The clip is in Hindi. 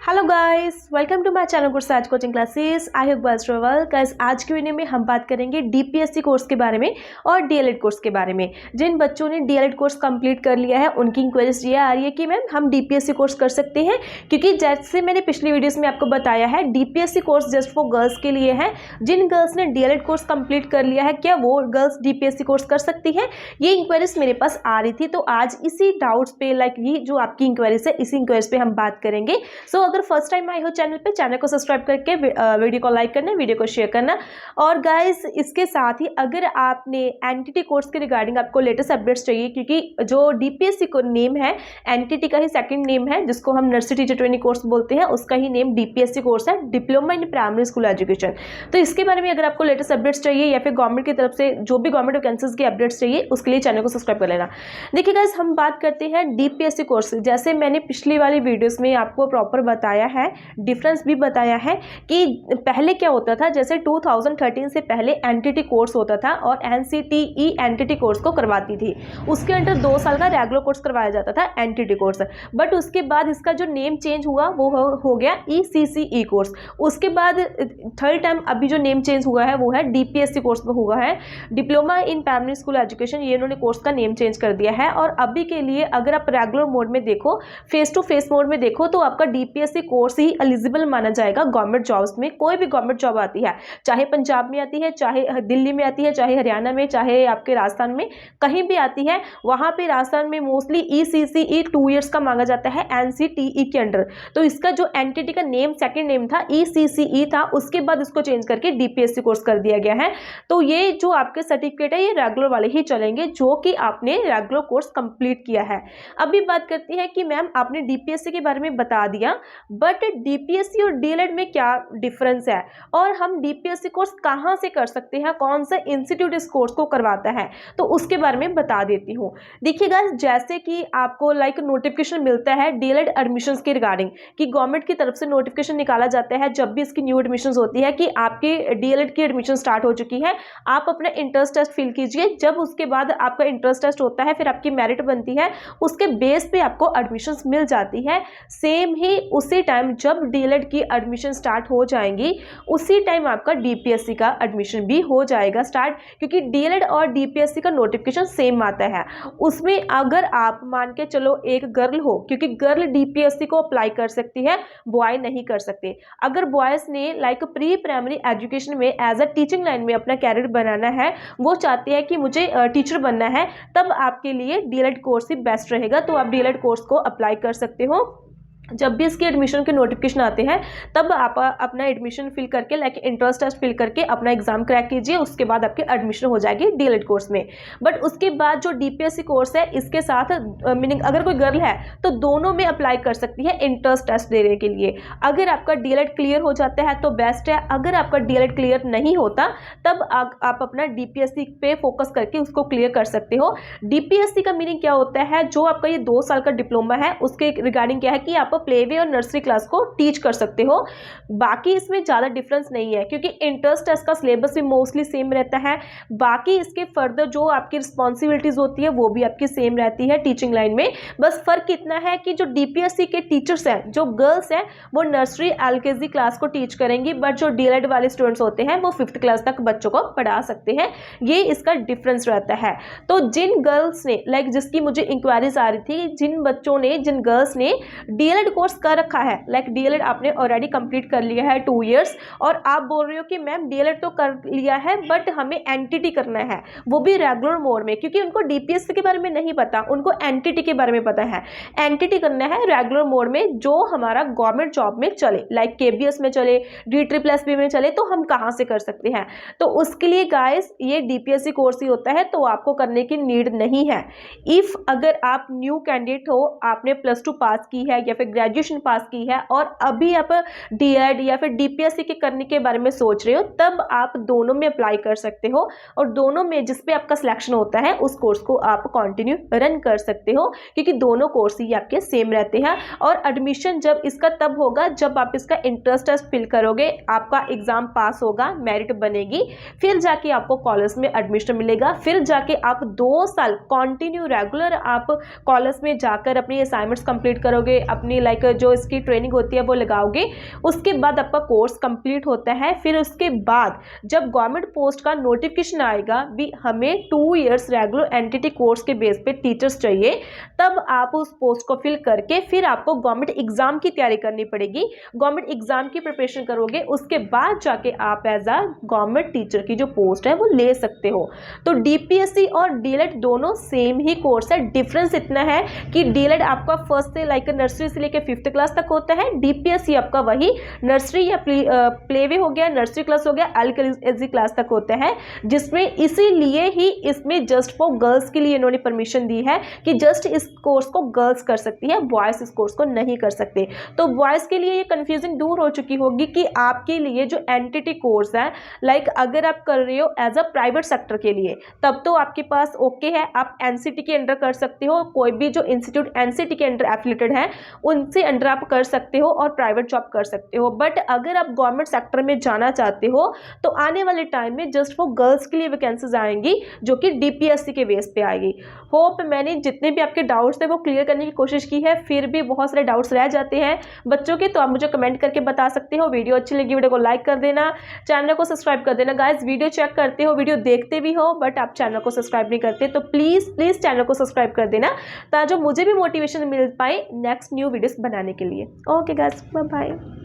Hello guys, welcome to my channel good आज coaching classes. I hope guys you are well. Guys आज की वीडियो में हम बात करेंगे डीपीएससी कोर्स के बारे में और डीएलएड कोर्स के बारे में। जिन बच्चों ने डीएलएड कोर्स कंप्लीट कर लिया है उनकी इंक्वायरीज ये आ रही है कि मैम हम डीपीएससी कोर्स कर सकते हैं, क्योंकि जैसे मैंने पिछली वीडियोस में आपको बताया है DPSC course just for girls के लिए है। जिन गर्ल्स ने डीएलएड कोर्स कंप्लीट कर लिया है क्या वो गर्ल्स डीपीएससी कोर्स कर सकती हैं, ये इंक्वायरीज मेरे पास आ रही थी। तो आज इसी डाउट्स पे ये जो आपकी इंक्वायरीज है इसी इंक्वायरीज पे हम बात करेंगे। सो अगर फर्स्ट टाइम आए हो चैनल पे, चैनल को सब्सक्राइब करके वीडियो को लाइक करना, वीडियो को शेयर करना। और गाइस इसके साथ ही अगर आपने एनटीटी कोर्स के रिगार्डिंग आपको लेटेस्ट अपडेट्स चाहिए, क्योंकि जो डीपीएससी को नेम है एनटीटी का ही सेकंड नेम है, जिसको हम नर्सरी टीचर ट्रेनिंग कोर्स बोलते हैं, उसका ही नेम डीपीएससी कोर्स है, diploma in primary school education. तो इसके बारे में अगर आपको लेटेस्ट अपडेट्स चाहिए या फिर गवर्नमेंट की तरफ से जो भी गवर्नमेंट वैकेंसीज की अपडेट्स चाहिए, उसके लिए चैनल को सब्सक्राइब कर लेना। देखिए गाइस हम बात करते हैं डीपीएससी कोर्स। जैसे मैंने पिछली वाली वीडियोस में आपको प्रॉपर बताया है, डिफरेंस भी बताया है कि पहले क्या होता था। जैसे 2013 से पहले एनटीटी कोर्स होता था और एनसीटीई एनटीटी कोर्स को करवाती थी। उसके अंदर 2 साल का रेगुलर कोर्स करवाया जाता था एनटीटी कोर्स। बट उसके बाद इसका जो नेम चेंज हुआ वो हो गया ईसीसीई कोर्स। उसके बाद थर्ड टाइम अभी जो नेम चेंज हुआ है वो है डीपीएससी कोर्स में हुआ है, diploma in primary school education. ये इन्होंने कोर्स का नेम चेंज कर दिया है। और अभी के लिए अगर आप रेगुलर मोड में देखो, फेस टू फेस मोड में देखो, तो आपका डीपीएससी कोर्स ही एलिजिबल माना जाएगा गवर्नमेंट जॉब्स में। कोई भी गवर्नमेंट जॉब आती है, चाहे पंजाब में आती है, चाहे दिल्ली में आती है, चाहे हरियाणा में, चाहे आपके राजस्थान में, कहीं भी आती है, वहां पे राजस्थान में मोस्टली ईसीसीई 2 इयर्स का मांगा जाता है एनसीटीई के अंडर। तो इसका जो एनटीटी का नेम सेकंड नेम था ईसीसीई था, उसके बाद इसको चेंज करके डीपीएससी कोर्स कर दिया गया है। तो ये जो आपके सर्टिफिकेट है ये रेगुलर वाले ही चलेंगे जो कि आपने रेगुलर कोर्स कंप्लीट किया है। अभी बात करते हैं कि मैम आपने डीपीएससी के बारे में बता दिया, बट डीपीएससी और डीएलएड में क्या डिफरेंस है और हम डीपीएससी कोर्स कहां से कर सकते हैं, कौन सा इंस्टीट्यूट इस कोर्स को करवाता है, तो उसके बारे में बता देती हूँ। देखिएगा जैसे कि आपको नोटिफिकेशन मिलता है डीएलएड एडमिशंस के रिगार्डिंग कि गवर्नमेंट की तरफ से नोटिफिकेशन निकाला जाता है जब भी इसकी न्यू एडमिशंस होती है कि आपकी डीएलएड की एडमिशन स्टार्ट हो चुकी है, आप अपना इंट्रेंस टेस्ट फिल कीजिए। जब उसके बाद आपका इंट्रेंस टेस्ट होता है, फिर आपकी मेरिट बनती है, उसके बेस पे आपको एडमिशंस मिल जाती है। सेम ही उसी टाइम जब डीएलएड की एडमिशन स्टार्ट हो जाएंगी, उसी टाइम आपका डीपीएससी का एडमिशन भी हो जाएगा स्टार्ट, क्योंकि डीएलएड और डीपीएससी का नोटिफिकेशन सेम आता है। उसमें अगर आप मान के चलो एक गर्ल हो, क्योंकि गर्ल डीपीएससी को अप्लाई कर सकती है, बॉय नहीं कर सकते। अगर बॉयज ने प्री प्राइमरी एजुकेशन में एज अ टीचिंग लाइन में अपना कैरियर बनाना है, वो चाहते हैं कि मुझे टीचर बनना है, तब आपके लिए डीएलएड कोर्स ही बेस्ट रहेगा। तो आप डीएलएड कोर्स को अप्लाई कर सकते हो। जब भी इसके एडमिशन के नोटिफिकेशन आते हैं तब आप अपना एडमिशन फिल करके इंट्रेंस टेस्ट फिल करके अपना एग्जाम क्रैक कीजिए, उसके बाद आपकी एडमिशन हो जाएगी डीएलएड कोर्स में। बट उसके बाद जो डीपीएससी कोर्स है इसके साथ मीनिंग अगर कोई गर्ल है तो दोनों में अप्लाई कर सकती है इंट्रेंस टेस्ट देने के लिए। अगर आपका डीएलएड क्लियर हो जाता है तो बेस्ट है, अगर आपका डीएलएड क्लियर नहीं होता तब आप अपना डीपीएससी पे फोकस करके उसको क्लियर कर सकते हो। डीपीएससी का मीनिंग क्या होता है, जो आपका ये 2 साल का डिप्लोमा है उसके रिगार्डिंग क्या है कि आप प्लेवे और नर्सरी क्लास को टीच कर सकते हो। बाकी इसमें ज़्यादा डिफरेंस नहीं है, क्योंकि इंट्रेंस टेस्ट का सिलेबस भी मोस्टली सेम रहता है। बाकी इसके फर्दर जो आपकी रिस्पॉन्सिबिलिटीज होती है वो भी आपकी सेम रहती है टीचिंग लाइन में। बस फर्क इतना है कि जो डीपीएससी के टीचर्स हैं, जो गर्ल्स हैं, वो नर्सरी एलकेजी क्लास को टीच करेंगी, बट जो डीएलएड वाले स्टूडेंट्स होते हैं वो 5th क्लास तक बच्चों को पढ़ा सकते हैं। ये इसका डिफरेंस रहता है। तो जिन गर्ल्स ने जिसकी मुझे इंक्वायरीज आ रही थी, जिन गर्ल्स ने डीएलएड कोर्स कर रखा है, डीएलएड आपने ऑलरेडी कंप्लीट कर लिया है 2 इयर्स, और आप बोल रहे हो कि मैम डीएलएड तो कर लिया है बट हमें एनटीटी करना है, वो भी रेगुलर मोड में, क्योंकि उनको डीपीएससी के बारे में नहीं पता, उनको एनटीटी के बारे में पता है। एनटीटी करना है रेगुलर मोड में जो हमारा गवर्नमेंट जॉब में चले, केबीएस में चले, DSSB में चले, तो हम कहाँ से कर सकते हैं। तो उसके लिए गाइस ये डीपीएससी कोर्स ही होता है, तो आपको करने की नीड नहीं है। इफ अगर आप न्यू कैंडिडेट हो, आपने +2 पास की है या फिर ग्रेजुएशन पास की है और अभी आप डीएड या फिर डीपीएससी के करने के बारे में सोच रहे हो, तब आप दोनों में अप्लाई कर सकते हो और दोनों में जिस पे आपका सिलेक्शन होता है उस कोर्स को आप कंटिन्यू रन कर सकते हो, क्योंकि दोनों कोर्स ही आपके सेम रहते हैं। और एडमिशन जब इसका तब होगा जब आप इसका इंट्रेंस टेस्ट फिल करोगे, आपका एग्जाम पास होगा, मेरिट बनेगी, फिर जाके आपको कॉलेज में एडमिशन मिलेगा, फिर जाके आप 2 साल कंटिन्यू रेगुलर आप कॉलेज में जाकर अपनी असाइनमेंट्स कंप्लीट करोगे, अपनी लाइक जो इसकी ट्रेनिंग होती है वो लगाओगे, उसके बाद आपका कोर्स कंप्लीट होता है। फिर उसके बाद जब गवर्नमेंट पोस्ट का नोटिफिकेशन आएगा भी हमें 2 इयर्स रेगुलर एंटिटी कोर्स के बेस पे टीचर्स चाहिए, तब आप उस पोस्ट को फिल करके फिर आपको गवर्नमेंट एग्जाम की तैयारी करनी पड़ेगी। गवर्नमेंट एग्जाम की प्रिपरेशन करोगे, उसके बाद जाके आप एज अ गवर्नमेंट टीचर की जो पोस्ट है वो ले सकते हो। तो डीपीएससी और डीएलएड दोनों सेम ही कोर्स है। डिफरेंस इतना है कि डीएलएड आपका फर्स्ट से लाइक नर्सरी से लेकर 5th क्लास तक होता है, डीपीएससी आपका वही नर्सरी या प्लेवे हो गया, नर्सरी क्लास हो गया, एलकेजी क्लास तक होता है, जिसमें इसीलिए ही इसमें जस्ट फॉर गर्ल्स के लिए इन्होंने परमिशन दी है कि जस्ट इस कोर्स को गर्ल्स कर सकती है, बॉयज इस कोर्स को नहीं कर सकते। तो बॉयज के लिए ये कंफ्यूजन दूर हो चुकी होगी कि आपके लिए जो एंटिटी कोर्स है, लाइक अगर आप कर रहे हो एज अ प्राइवेट सेक्टर के लिए, तब तो आपके पास ओके है, आप एनसीटी के अंडर कर सकते हो, कोई भी जो इंस्टीट्यूट एनसीटी के अंडर एफिलेटेड है उनसे अंडर आप कर सकते हो और प्राइवेट जॉब कर सकते हो। बट अगर आप गवर्नमेंट सेक्टर में जाना चाहते हो तो आने वाले टाइम में जस्ट फॉर गर्ल्स के लिए वैकेंसीज आएंगी जो कि डीपीएससी के बेस पे आएगी। होप मैंने जितने भी आपके डाउट्स थे वो क्लियर करने की कोशिश की है, फिर भी बहुत सारे डाउट्स रह जाते हैं बच्चों के, तो आप मुझे कमेंट करके बता सकते हो। वीडियो अच्छी लगी वीडियो को लाइक कर देना, चैनल को सब्सक्राइब कर देना। गाइस वीडियो चेक करते हो, वीडियो देखते भी हो, बट आप चैनल को सब्सक्राइब नहीं करते, तो प्लीज़ प्लीज़ चैनल को सब्सक्राइब कर देना ताकि मुझे भी मोटिवेशन मिल पाए नेक्स्ट न्यू वीडियोस बनाने के लिए। Okay guys, bye bye.